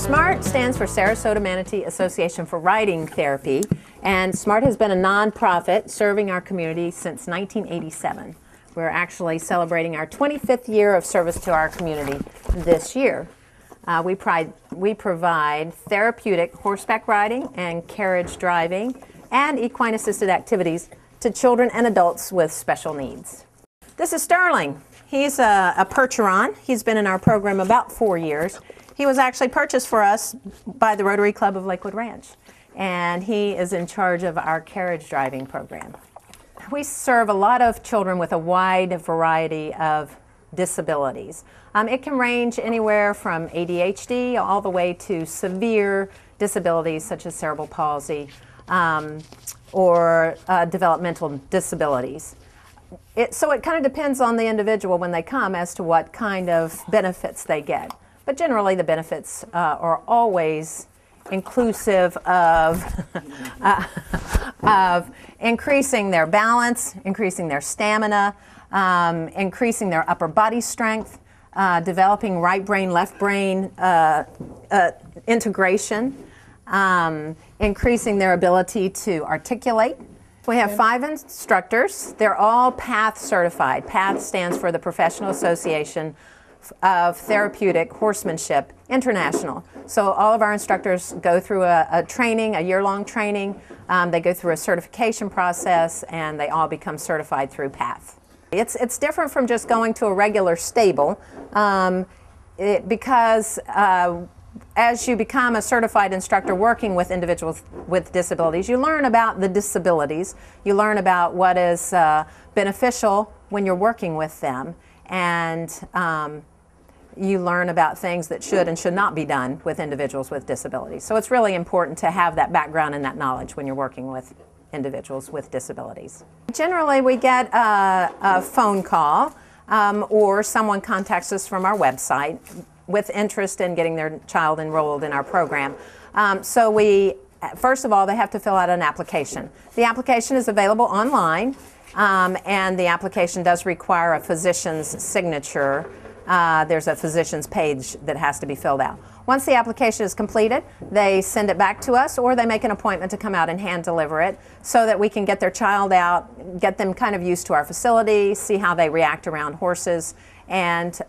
SMART stands for Sarasota Manatee Association for Riding Therapy, and SMART has been a nonprofit serving our community since 1987. We're actually celebrating our 25th year of service to our community this year. We provide therapeutic horseback riding and carriage driving and equine-assisted activities to children and adults with special needs. This is Sterling. He's a Percheron. He's been in our program about 4 years. He was actually purchased for us by the Rotary Club of Lakewood Ranch, and he is in charge of our carriage driving program. We serve a lot of children with a wide variety of disabilities. It can range anywhere from ADHD all the way to severe disabilities such as cerebral palsy or developmental disabilities. So it kind of depends on the individual when they come as to what kind of benefits they get. But generally the benefits are always inclusive of, of increasing their balance, increasing their stamina, increasing their upper body strength, developing right brain, left brain integration, increasing their ability to articulate. We have 5 instructors. They're all PATH certified. PATH stands for the Professional Association of Therapeutic Horsemanship International. So all of our instructors go through a training, a year-long training. They go through a certification process, and they all become certified through PATH. It's different from just going to a regular stable because as you become a certified instructor working with individuals with disabilities, you learn about the disabilities, you learn about what is beneficial when you're working with them, and you learn about things that should and should not be done with individuals with disabilities. So it's really important to have that background and that knowledge when you're working with individuals with disabilities. Generally, we get a phone call or someone contacts us from our website with interest in getting their child enrolled in our program. So first of all, they have to fill out an application. The application is available online, and the application does require a physician's signature. There's a physician's page that has to be filled out. Once the application is completed, they send it back to us, or they make an appointment to come out and hand deliver it so that we can get their child out, get them kind of used to our facility, see how they react around horses, and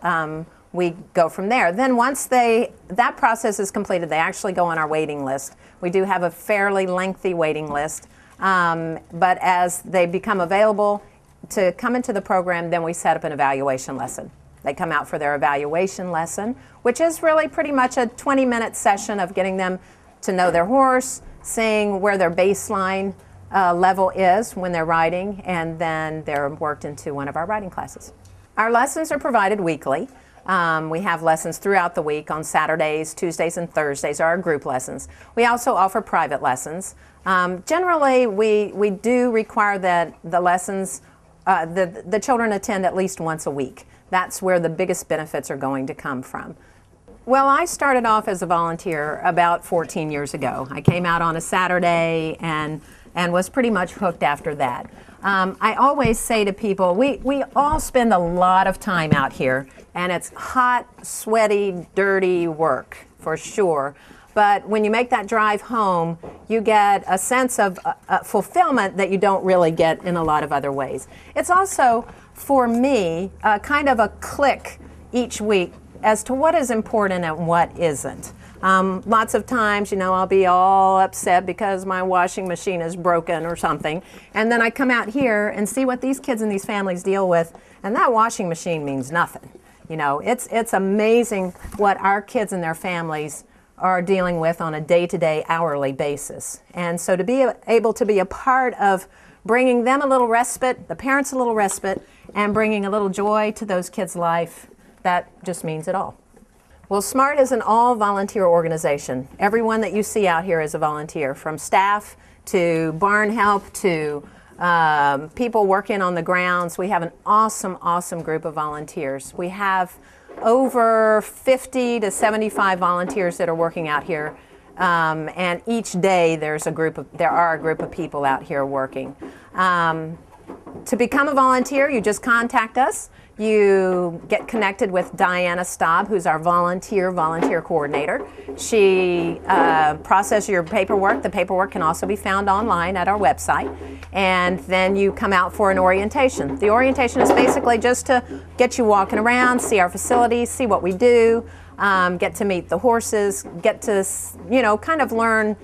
we go from there. Then once that process is completed, they actually go on our waiting list. We do have a fairly lengthy waiting list, but as they become available to come into the program, then we set up an evaluation lesson. They come out for their evaluation lesson, which is really pretty much a 20-minute session of getting them to know their horse, seeing where their baseline level is when they're riding, and then they're worked into one of our riding classes. Our lessons are provided weekly. We have lessons throughout the week on Saturdays, Tuesdays, and Thursdays are our group lessons. We also offer private lessons. Generally, we do require that the lessons, the children attend at least once a week. That's where the biggest benefits are going to come from. Well, I started off as a volunteer about 14 years ago. I came out on a Saturday and was pretty much hooked after that. I always say to people, we all spend a lot of time out here, and it's hot, sweaty, dirty work for sure. But when you make that drive home, you get a sense of fulfillment that you don't really get in a lot of other ways. It's also, for me, kind of a click each week as to what is important and what isn't. Lots of times, I'll be all upset because my washing machine is broken or something, and then I come out here and see what these kids and these families deal with, and that washing machine means nothing. It's amazing what our kids and their families are dealing with on a day-to-day, hourly basis. And so to be able to be a part of bringing them a little respite, the parents a little respite, and bringing a little joy to those kids' life, that just means it all. Well, SMART is an all-volunteer organization. Everyone that you see out here is a volunteer, from staff to barn help to people working on the grounds. We have an awesome, awesome group of volunteers. We have over 50 to 75 volunteers that are working out here, and each day there are a group of people out here working. To become a volunteer, you just contact us. you get connected with Diana Staub, who's our volunteer coordinator. She processes your paperwork. The paperwork can also be found online at our website. And then you come out for an orientation. The orientation is basically just to get you walking around, see our facilities, see what we do, get to meet the horses, get to, you know, kind of learn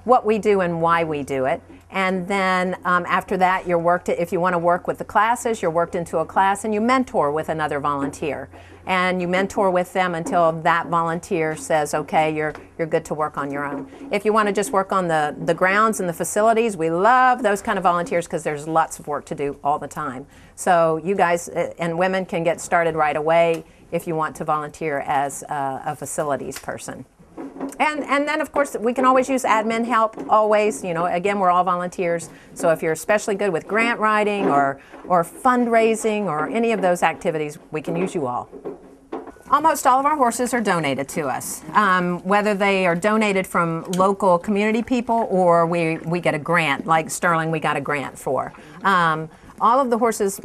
what we do and why we do it. And then after that, you're worked, if you want to work with the classes, you're worked into a class and you mentor with another volunteer. And you mentor with them until that volunteer says, okay, you're good to work on your own. If you want to just work on the grounds and the facilities, we love those kind of volunteers because there's lots of work to do all the time. So you guys and women can get started right away if you want to volunteer as a facilities person. And then, of course, we can always use admin help, always. You know, again, we're all volunteers. So if you're especially good with grant writing or fundraising or any of those activities, we can use you all. Almost all of our horses are donated to us, whether they are donated from local community people or we get a grant, like Sterling we got a grant for. All of the horses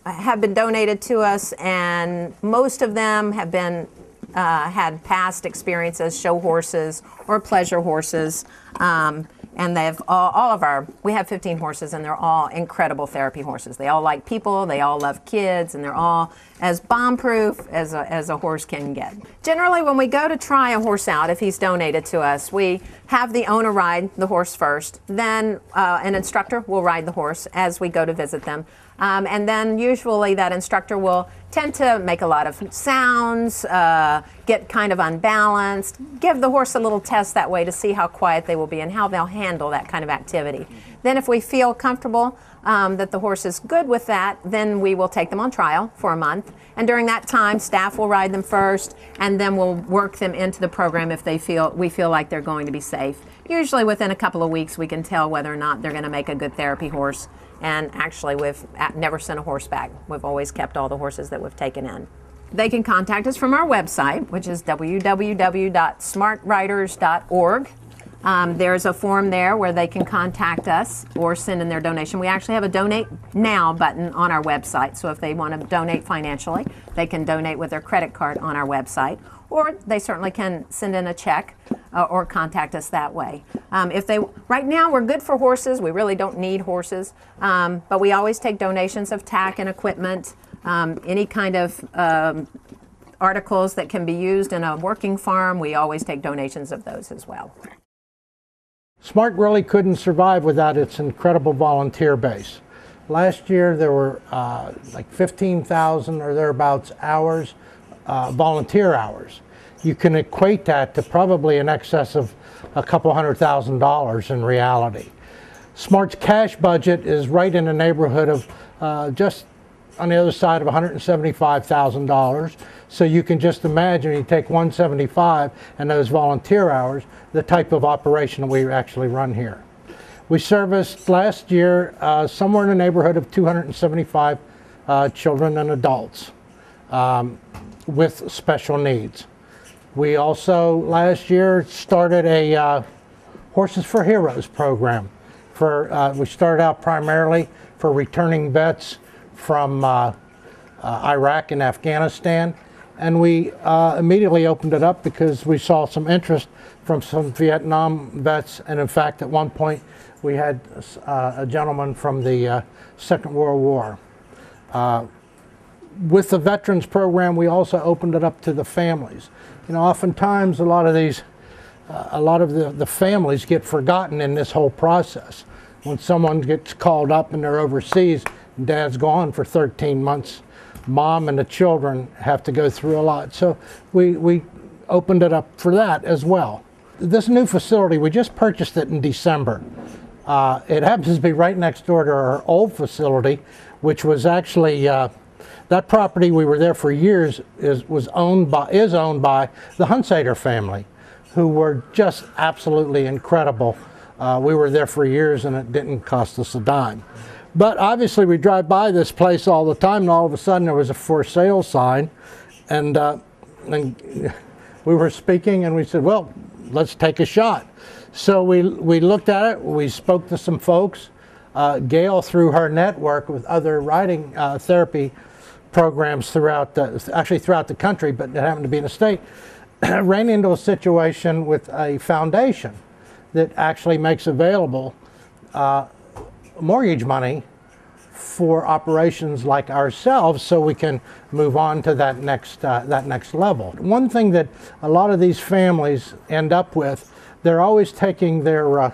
have been donated to us, and most of them have been had past experiences, show horses or pleasure horses, and they've all of our, we have 15 horses and they're all incredible therapy horses. They all like people, they all love kids, and they're all as bomb-proof as a horse can get. Generally, when we go to try a horse out, if he's donated to us, we have the owner ride the horse first, then an instructor will ride the horse as we go to visit them. And then usually that instructor will tend to make a lot of sounds, get kind of unbalanced, give the horse a little test that way to see how quiet they will be and how they'll handle that kind of activity. Then if we feel comfortable that the horse is good with that, then we will take them on trial for a month. And during that time, staff will ride them first, and then we'll work them into the program if we feel like they're going to be safe. Usually within a couple of weeks, we can tell whether or not they're going to make a good therapy horse. And actually, we've never sent a horse back. We've always kept all the horses that we've taken in. They can contact us from our website, which is www.smartriders.org. There's a form there where they can contact us or send in their donation. We actually have a Donate Now button on our website, so if they want to donate financially, they can donate with their credit card on our website, or they certainly can send in a check or contact us that way. Right now we're good for horses. We really don't need horses, but we always take donations of tack and equipment, any kind of articles that can be used in a working farm. We always take donations of those as well. Smart really couldn't survive without its incredible volunteer base. Last year there were like 15,000 or thereabouts hours, volunteer hours. You can equate that to probably in excess of a couple $100,000 in reality. Smart's cash budget is right in the neighborhood of just on the other side of $175,000. So you can just imagine, you take 175 and those volunteer hours, the type of operation that we actually run here. We serviced last year somewhere in the neighborhood of 275 children and adults with special needs. We also last year started a Horses for Heroes program. We started out primarily for returning vets from Iraq and Afghanistan, and we immediately opened it up because we saw some interest from some Vietnam vets, and in fact at one point we had a gentleman from the Second World War. With the Veterans Program, we also opened it up to the families. You know, oftentimes a lot of the families get forgotten in this whole process. When someone gets called up and they're overseas, and Dad's gone for 13 months, Mom and the children have to go through a lot. So we opened it up for that as well. This new facility, we just purchased it in December. It happens to be right next door to our old facility, which was actually that property, we were there for years, is owned by the Hunsader family, who were just absolutely incredible. We were there for years and it didn't cost us a dime. But obviously we drive by this place all the time, and all of a sudden there was a for sale sign, and we were speaking and we said, well, let's take a shot. So we looked at it, we spoke to some folks. Gail, through her network with other riding therapy programs throughout actually throughout the country, but it happened to be in a state, ran into a situation with a foundation that actually makes available mortgage money for operations like ourselves, so we can move on to that next level. One thing that a lot of these families end up with, they're always taking their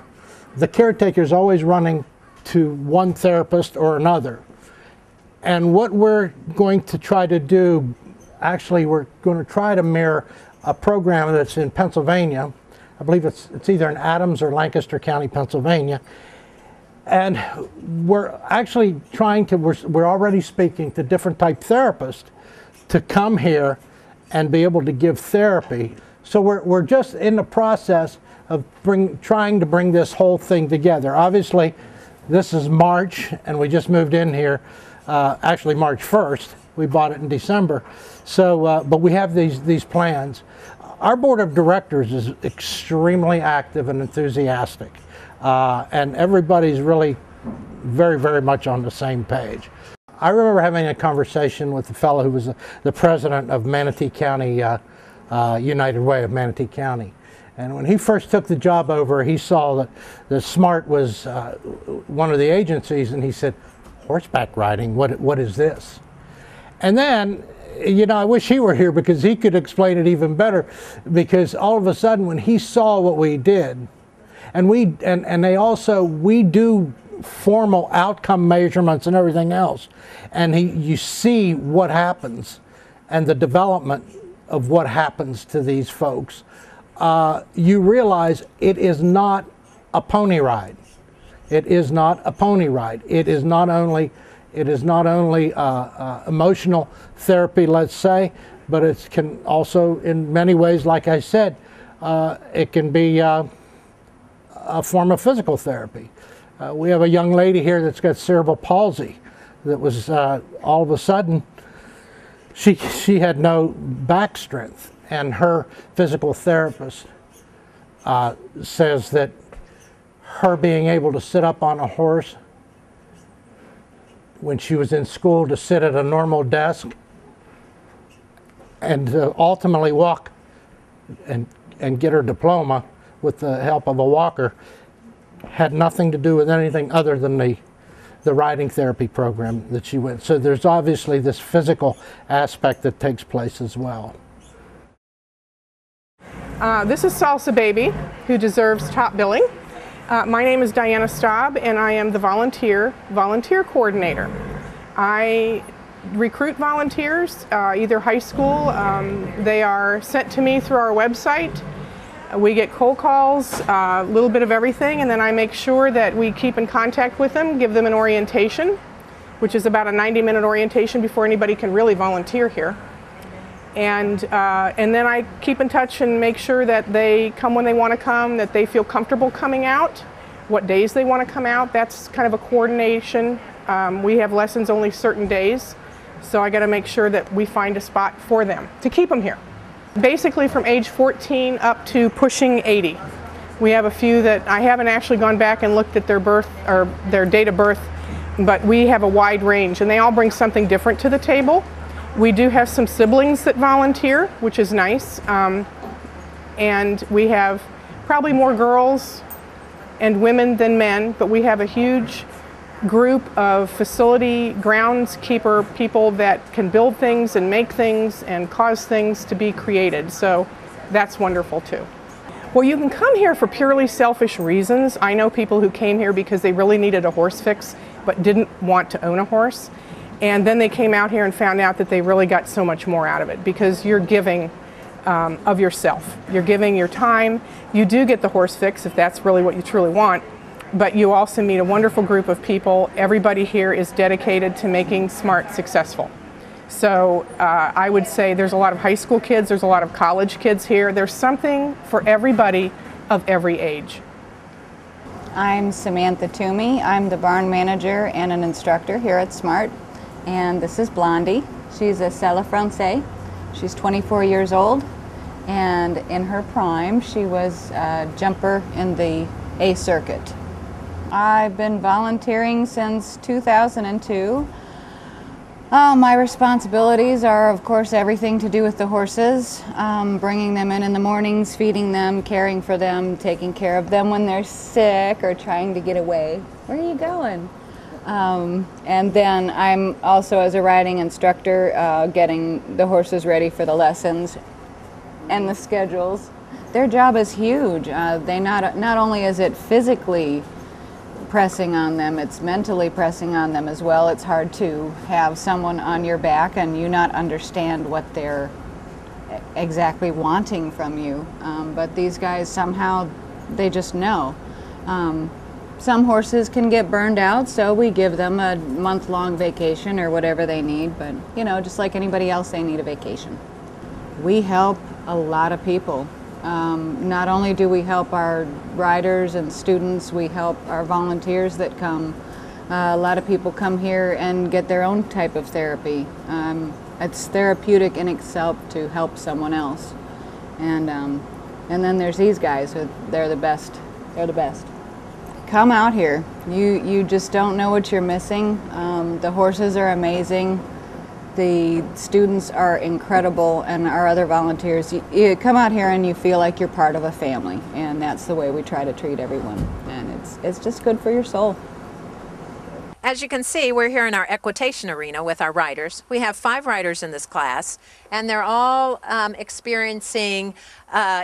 the caretaker's always running to one therapist or another. And what we're going to try to do, actually we're going to try to mirror a program that's in Pennsylvania. I believe it's either in Adams or Lancaster County, Pennsylvania. And we're actually trying to, we're already speaking to different type therapists to come here and be able to give therapy. So we're just in the process of trying to bring this whole thing together. Obviously, this is March, and we just moved in here, actually March 1st. We bought it in December. So, but we have these plans. Our board of directors is extremely active and enthusiastic. And everybody's really very, very much on the same page. I remember having a conversation with the fellow who was the president of Manatee County, United Way of Manatee County. And when he first took the job over, he saw that the SMART was one of the agencies, and he said, horseback riding, what is this? And then, you know, I wish he were here because he could explain it even better, because all of a sudden when he saw what we did, and we do formal outcome measurements and everything else, and you see what happens and the development of what happens to these folks, you realize it is not a pony ride. It is not a pony ride. It is not only emotional therapy, let's say, but it can also, in many ways, like I said, it can be a form of physical therapy. We have a young lady here that's got cerebral palsy that was all of a sudden she had no back strength, and her physical therapist says that her being able to sit up on a horse when she was in school, to sit at a normal desk and to ultimately walk and get her diploma with the help of a walker, had nothing to do with anything other than the riding therapy program that she went. So there's obviously this physical aspect that takes place as well. This is Salsa Baby, who deserves top billing. My name is Diana Staub, and I am the volunteer coordinator. I recruit volunteers, either high school. They are sent to me through our website. We get cold calls, a little bit of everything, and then I make sure that we keep in contact with them, give them an orientation, which is about a 90-minute orientation before anybody can really volunteer here. And then I keep in touch and make sure that they come when they want to come, that they feel comfortable coming out, what days they want to come out. That's kind of a coordination. We have lessons only certain days, so I got to make sure that we find a spot for them to keep them here. Basically from age 14 up to pushing 80. We have a few that I haven't actually gone back and looked at their birth or their date of birth, but we have a wide range, and they all bring something different to the table. We do have some siblings that volunteer, which is nice, and we have probably more girls and women than men, but we have a huge group of facility groundskeeper people that can build things and make things and cause things to be created. So that's wonderful too. Well, you can come here for purely selfish reasons. I know people who came here because they really needed a horse fix but didn't want to own a horse. And then they came out here and found out that they really got so much more out of it, because you're giving of yourself. You're giving your time. You do get the horse fix if that's really what you truly want. But you also meet a wonderful group of people. Everybody here is dedicated to making SMART successful. So I would say there's a lot of high school kids, there's a lot of college kids here. There's something for everybody of every age. I'm Samantha Toomey. I'm the barn manager and an instructor here at SMART. And this is Blondie. She's a Selle Francais. She's 24 years old. And in her prime, she was a jumper in the A circuit. I've been volunteering since 2002. My responsibilities are, of course, everything to do with the horses, bringing them in the mornings, feeding them, caring for them, taking care of them when they're sick or trying to get away. Where are you going? And then I'm also, as a riding instructor, getting the horses ready for the lessons and the schedules. Their job is huge. They not only is it physically pressing on them, it's mentally pressing on them as well. It's hard to have someone on your back and you not understand what they're exactly wanting from you. But these guys somehow, they just know. Some horses can get burned out, so we give them a month-long vacation or whatever they need, but you know, just like anybody else, they need a vacation. We help a lot of people. Not only do we help our riders and students, we help our volunteers that come. A lot of people come here and get their own type of therapy. It's therapeutic in itself to help someone else. And then there's these guys, they're the best. They're the best. Come out here. You just don't know what you're missing. The horses are amazing. The students are incredible, and our other volunteers. You come out here and you feel like you're part of a family, and that's the way we try to treat everyone. And it's just good for your soul. As you can see, we're here in our equitation arena with our riders. We have 5 riders in this class, and they're all experiencing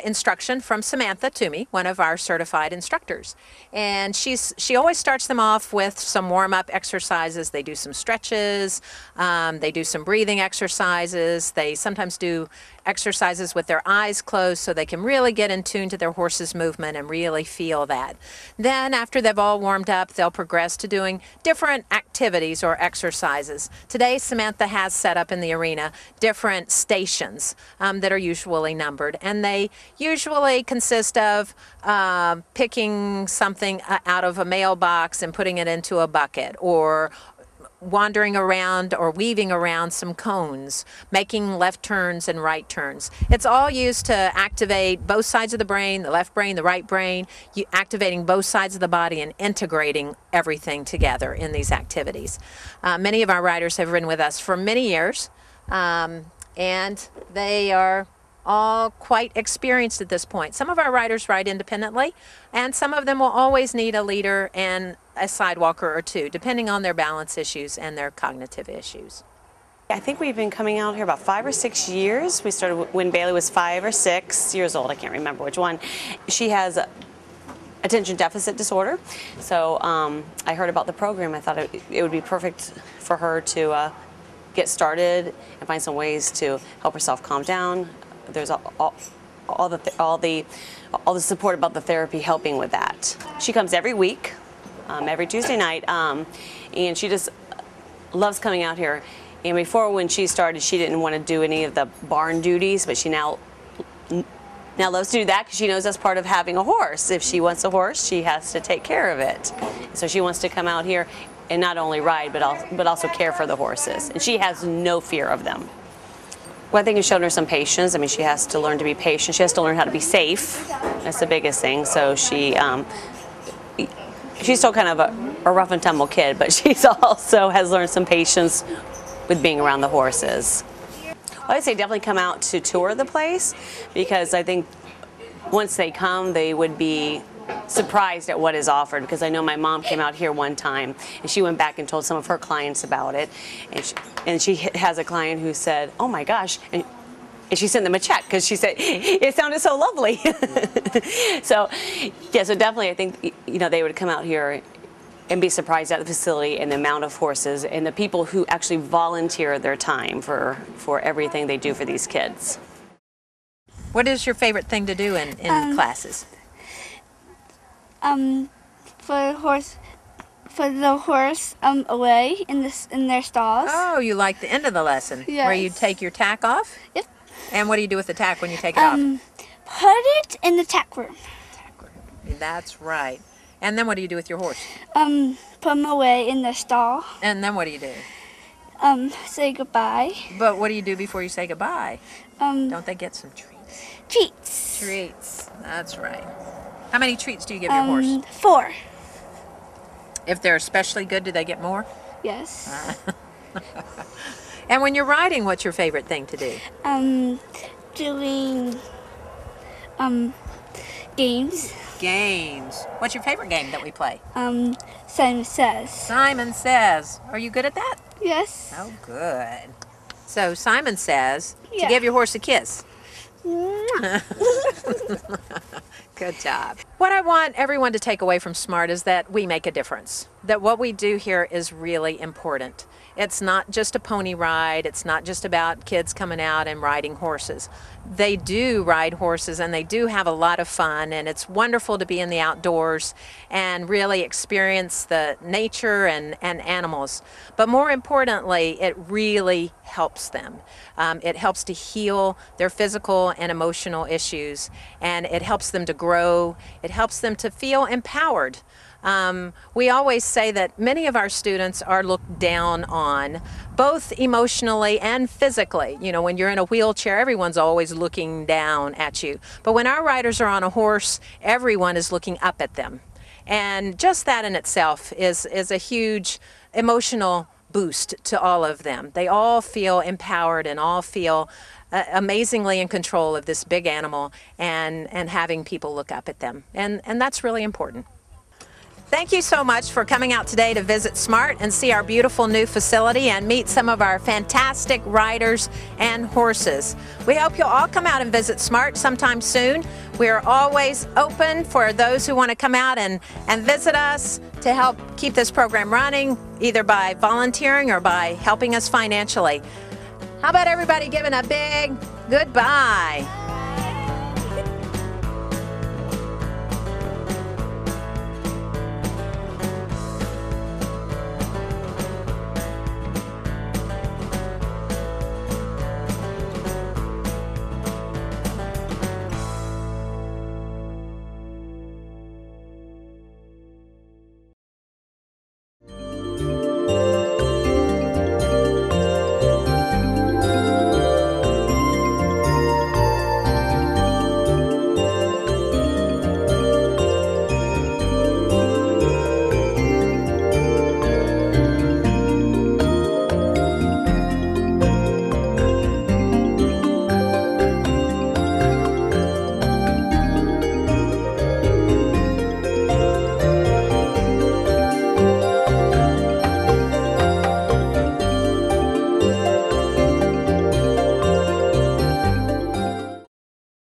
instruction from Samantha Toomey, one of our certified instructors. And she always starts them off with some warm-up exercises. They do some stretches, they do some breathing exercises, they sometimes do exercises with their eyes closed so they can really get in tune to their horse's movement and really feel that. Then after they've all warmed up, they'll progress to doing different activities or exercises. Today, Samantha has set up in the arena different stations that are usually numbered, and they usually consist of picking something out of a mailbox and putting it into a bucket, or wandering around or weaving around some cones, making left turns and right turns. It's all used to activate both sides of the brain, the left brain, the right brain, activating both sides of the body and integrating everything together in these activities. Many of our riders have ridden with us for many years, and they are all quite experienced at this point. Some of our riders ride independently, and some of them will always need a leader and a sidewalker or two, depending on their balance issues and their cognitive issues. I think we've been coming out here about 5 or 6 years. We started when Bailey was 5 or 6 years old. I can't remember which one. She has attention deficit disorder. So I heard about the program. I thought it would be perfect for her to get started and find some ways to help herself calm down. There's all the support about the therapy helping with that. She comes every week, every Tuesday night, and she just loves coming out here. And before, when she started, she didn't want to do any of the barn duties, but she now loves to do that because she knows that's part of having a horse. If she wants a horse, she has to take care of it. So she wants to come out here and not only ride, but also care for the horses. And she has no fear of them. Well, I think it's shown her some patience. I mean, she has to learn to be patient. She has to learn how to be safe. That's the biggest thing. So she's still kind of a rough and tumble kid, but she's also has learned some patience with being around the horses. Well, I'd say definitely come out to tour the place, because I think once they come, they would be surprised at what is offered, because I know my mom came out here one time and she went back and told some of her clients about it, and she has a client who said, oh my gosh, and she sent them a check because she said it sounded so lovely. So yeah, so definitely I think, you know, they would come out here and be surprised at the facility and the amount of horses and the people who actually volunteer their time for everything they do for these kids. What is your favorite thing to do in classes? For the horse away in their stalls. Oh, you like the end of the lesson? Yes. Where you take your tack off? Yep. And what do you do with the tack when you take it off? Put it in the tack room. That's right. And then what do you do with your horse? Put them away in the stall. And then what do you do? Say goodbye. But what do you do before you say goodbye? Don't they get some treats? Treats. Treats. That's right. How many treats do you give your horse? 4. If they're especially good, do they get more? Yes. And when you're riding, what's your favorite thing to do? Doing games. Games. What's your favorite game that we play? Simon Says. Simon Says. Are you good at that? Yes. Oh, good. So Simon says to Yeah. give your horse a kiss. Good job. What I want everyone to take away from SMART is that we make a difference. That what we do here is really important. It's not just a pony ride. It's not just about kids coming out and riding horses. They do ride horses and they do have a lot of fun, and it's wonderful to be in the outdoors and really experience the nature and animals. But more importantly, it really helps them. It helps to heal their physical and emotional issues, and it helps them to grow. It helps them to feel empowered. We always say that many of our students are looked down on, both emotionally and physically. You know, when you're in a wheelchair, everyone's always looking down at you. But when our riders are on a horse, everyone is looking up at them. And just that in itself is a huge emotional boost to all of them. They all feel empowered and all feel amazingly in control of this big animal and having people look up at them. And that's really important. Thank you so much for coming out today to visit SMART and see our beautiful new facility and meet some of our fantastic riders and horses. We hope you'll all come out and visit SMART sometime soon. We are always open for those who want to come out and visit us to help keep this program running, either by volunteering or by helping us financially. How about everybody giving a big goodbye?